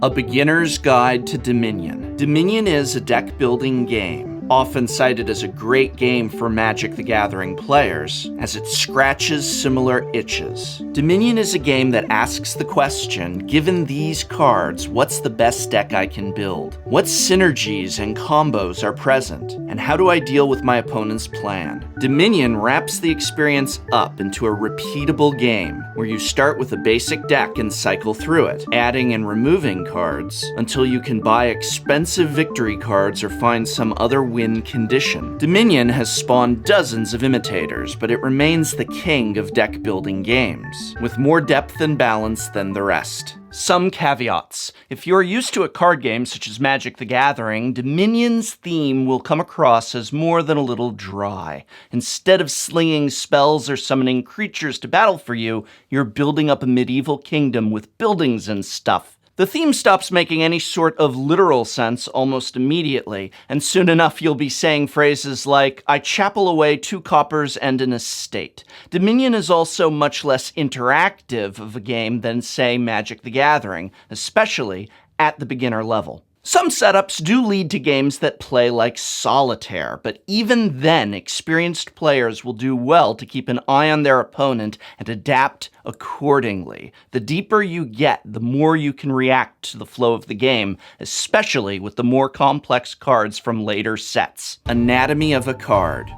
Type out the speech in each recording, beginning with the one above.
A Beginner's Guide to Dominion. Dominion is a deck-building game, often cited as a great game for Magic the Gathering players, as it scratches similar itches. Dominion is a game that asks the question, given these cards, what's the best deck I can build? What synergies and combos are present? And how do I deal with my opponent's plan? Dominion wraps the experience up into a repeatable game, where you start with a basic deck and cycle through it, adding and removing cards, until you can buy expensive victory cards or find some other win condition. Dominion has spawned dozens of imitators, but it remains the king of deck-building games, with more depth and balance than the rest. Some caveats. If you're used to a card game such as Magic the Gathering, Dominion's theme will come across as more than a little dry. Instead of slinging spells or summoning creatures to battle for you, you're building up a medieval kingdom with buildings and stuff. The theme stops making any sort of literal sense almost immediately, and soon enough you'll be saying phrases like, I chapel away 2 coppers and an estate. Dominion is also much less interactive of a game than, say, Magic the Gathering, especially at the beginner level. Some setups do lead to games that play like solitaire, but even then, experienced players will do well to keep an eye on their opponent and adapt accordingly. The deeper you get, the more you can react to the flow of the game, especially with the more complex cards from later sets. Anatomy of a card.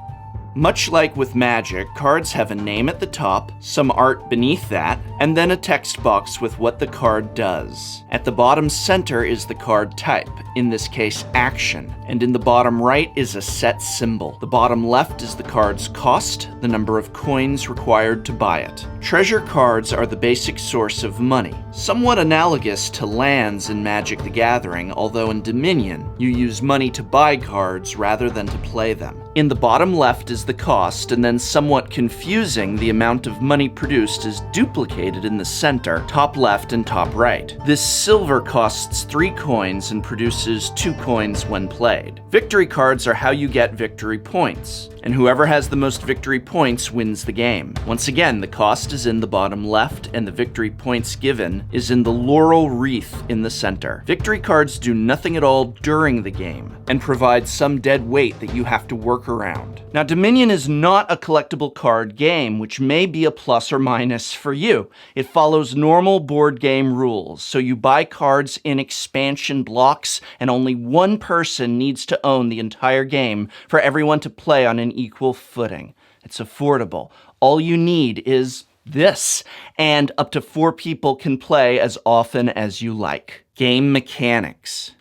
Much like with Magic, cards have a name at the top, some art beneath that, and then a text box with what the card does. At the bottom center is the card type, in this case action, and in the bottom right is a set symbol. The bottom left is the card's cost, the number of coins required to buy it. Treasure cards are the basic source of money, somewhat analogous to lands in Magic the Gathering, although in Dominion, you use money to buy cards rather than to play them. In the bottom left is the cost, and then somewhat confusing, the amount of money produced is duplicated in the center, top left and top right. This silver costs 3 coins and produces 2 coins when played. Victory cards are how you get victory points, and whoever has the most victory points wins the game. Once again, the cost is in the bottom left, and the victory points given is in the laurel wreath in the center. Victory cards do nothing at all during the game, and provide some dead weight that you have to work around. Now, Dominion is not a collectible card game, which may be a plus or minus for you. It follows normal board game rules, so you buy cards in expansion blocks, and only one person needs to own the entire game for everyone to play on an equal footing. It's affordable. All you need is this, and up to 4 people can play as often as you like. Game mechanics.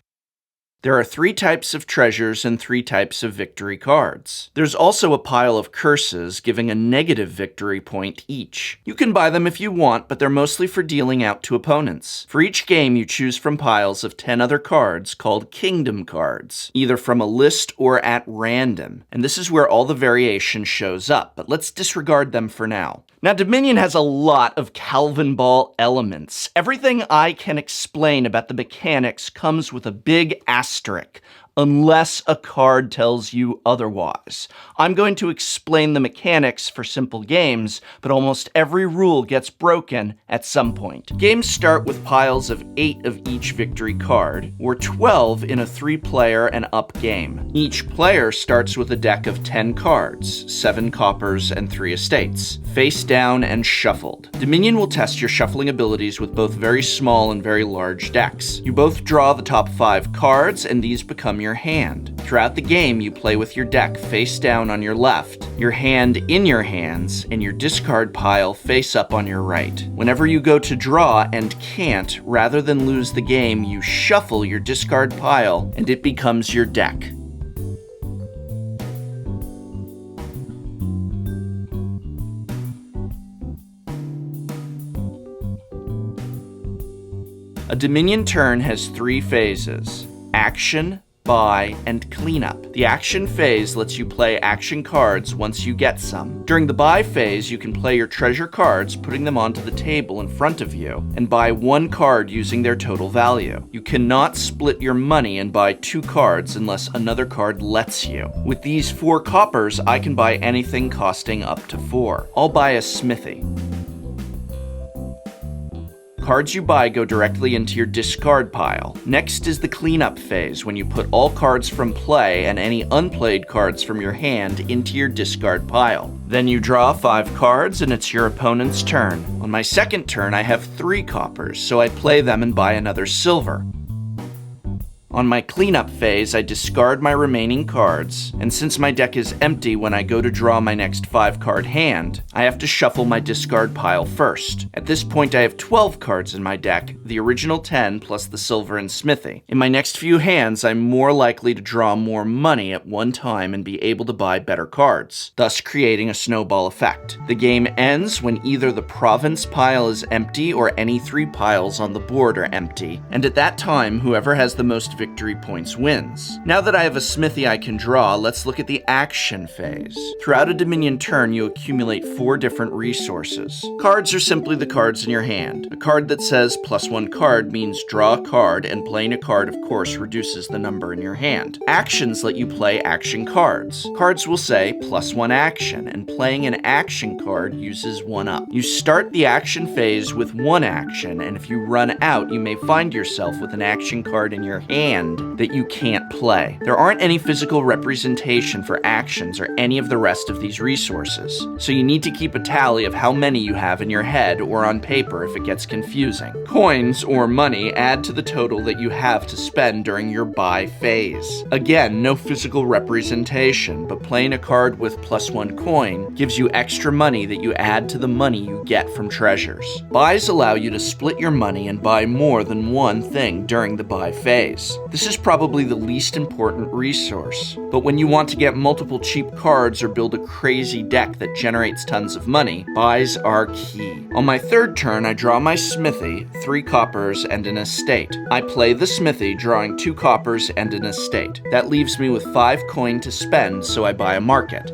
There are 3 types of treasures and 3 types of victory cards. There's also a pile of curses, giving a negative victory point each. You can buy them if you want, but they're mostly for dealing out to opponents. For each game, you choose from piles of 10 other cards called kingdom cards, either from a list or at random. And this is where all the variation shows up, but let's disregard them for now. Now, Dominion has a lot of Calvin Ball elements. Everything I can explain about the mechanics comes with a big asterisk, unless a card tells you otherwise. I'm going to explain the mechanics for simple games, but almost every rule gets broken at some point. Games start with piles of 8 of each victory card, or 12 in a 3-player and up game. Each player starts with a deck of 10 cards, 7 coppers and 3 estates, face down and shuffled. Dominion will test your shuffling abilities with both very small and very large decks. You both draw the top 5 cards, and these become your hand. Throughout the game, you play with your deck face down on your left, your hand in your hands, and your discard pile face up on your right. Whenever you go to draw and can't, rather than lose the game, you shuffle your discard pile, and it becomes your deck. A Dominion turn has 3 phases: action, buy, and cleanup. The action phase lets you play action cards once you get some. During the buy phase, you can play your treasure cards, putting them onto the table in front of you, and buy 1 card using their total value. You cannot split your money and buy 2 cards unless another card lets you. With these 4 coppers, I can buy anything costing up to 4. I'll buy a smithy. Cards you buy go directly into your discard pile. Next is the cleanup phase, when you put all cards from play and any unplayed cards from your hand into your discard pile. Then you draw 5 cards and it's your opponent's turn. On my second turn, I have 3 coppers, so I play them and buy another silver. On my cleanup phase, I discard my remaining cards, and since my deck is empty when I go to draw my next 5-card hand, I have to shuffle my discard pile first. At this point, I have 12 cards in my deck, the original 10 plus the silver and smithy. In my next few hands, I'm more likely to draw more money at one time and be able to buy better cards, thus creating a snowball effect. The game ends when either the province pile is empty or any 3 piles on the board are empty, and at that time, whoever has the most victory points wins. Now that I have a smithy I can draw, let's look at the action phase. Throughout a Dominion turn, you accumulate 4 different resources. Cards are simply the cards in your hand. A card that says +1 card means draw a card, and playing a card, of course, reduces the number in your hand. Actions let you play action cards. Cards will say +1 action, and playing an action card uses 1 up. You start the action phase with 1 action, and if you run out, you may find yourself with an action card in your hand that you can't play. There aren't any physical representation for actions or any of the rest of these resources, so you need to keep a tally of how many you have in your head or on paper if it gets confusing. Coins, or money, add to the total that you have to spend during your buy phase. Again, no physical representation, but playing a card with +1 coin gives you extra money that you add to the money you get from treasures. Buys allow you to split your money and buy more than one thing during the buy phase. This is probably the least important resource, but when you want to get multiple cheap cards or build a crazy deck that generates tons of money, buys are key. On my third turn, I draw my smithy, 3 coppers, and an estate. I play the smithy, drawing 2 coppers and an estate. That leaves me with 5 coin to spend, so I buy a market.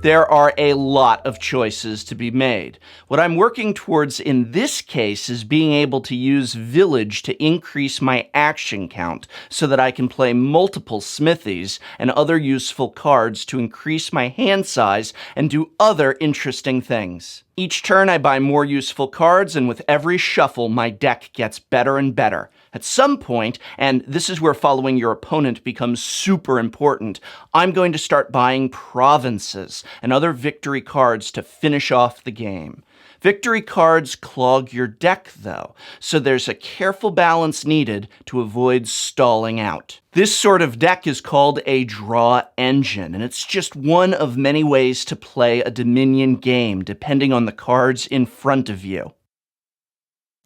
There are a lot of choices to be made. What I'm working towards in this case is being able to use Village to increase my action count so that I can play multiple smithies and other useful cards to increase my hand size and do other interesting things. Each turn I buy more useful cards, and with every shuffle my deck gets better and better. At some point, and this is where following your opponent becomes super important, I'm going to start buying provinces and other victory cards to finish off the game. Victory cards clog your deck, though, so there's a careful balance needed to avoid stalling out. This sort of deck is called a draw engine, and it's just one of many ways to play a Dominion game, depending on the cards in front of you.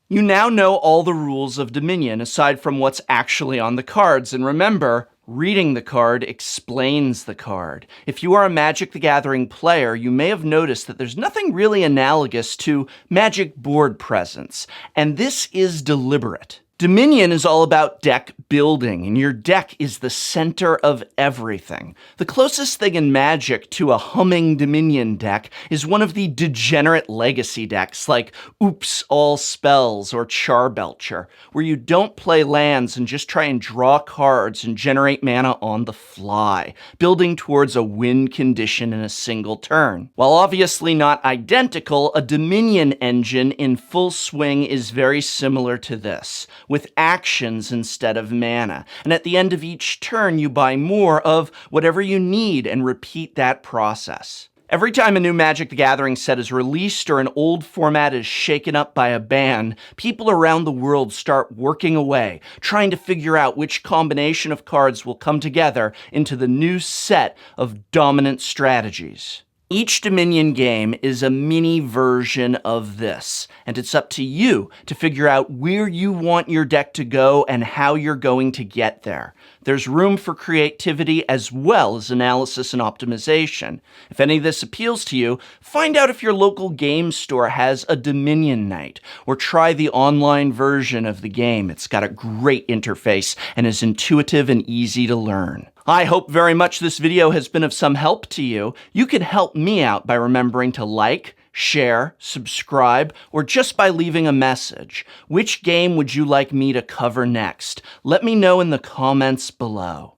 You now know all the rules of Dominion, aside from what's actually on the cards, and remember, reading the card explains the card. If you are a Magic the Gathering player, you may have noticed that there's nothing really analogous to Magic board presence, and this is deliberate. Dominion is all about deck building, and your deck is the center of everything. The closest thing in Magic to a humming Dominion deck is one of the degenerate legacy decks like Oops All Spells or Charbelcher, where you don't play lands and just try and draw cards and generate mana on the fly, building towards a win condition in a single turn. While obviously not identical, a Dominion engine in full swing is very similar to this, with actions instead of mana. And at the end of each turn, you buy more of whatever you need and repeat that process. Every time a new Magic the Gathering set is released or an old format is shaken up by a ban, people around the world start working away, trying to figure out which combination of cards will come together into the new set of dominant strategies. Each Dominion game is a mini version of this, and it's up to you to figure out where you want your deck to go and how you're going to get there. There's room for creativity as well as analysis and optimization. If any of this appeals to you, find out if your local game store has a Dominion night, or try the online version of the game. It's got a great interface and is intuitive and easy to learn. I hope very much this video has been of some help to you. You can help me out by remembering to like, share, subscribe, or just by leaving a message. Which game would you like me to cover next? Let me know in the comments below.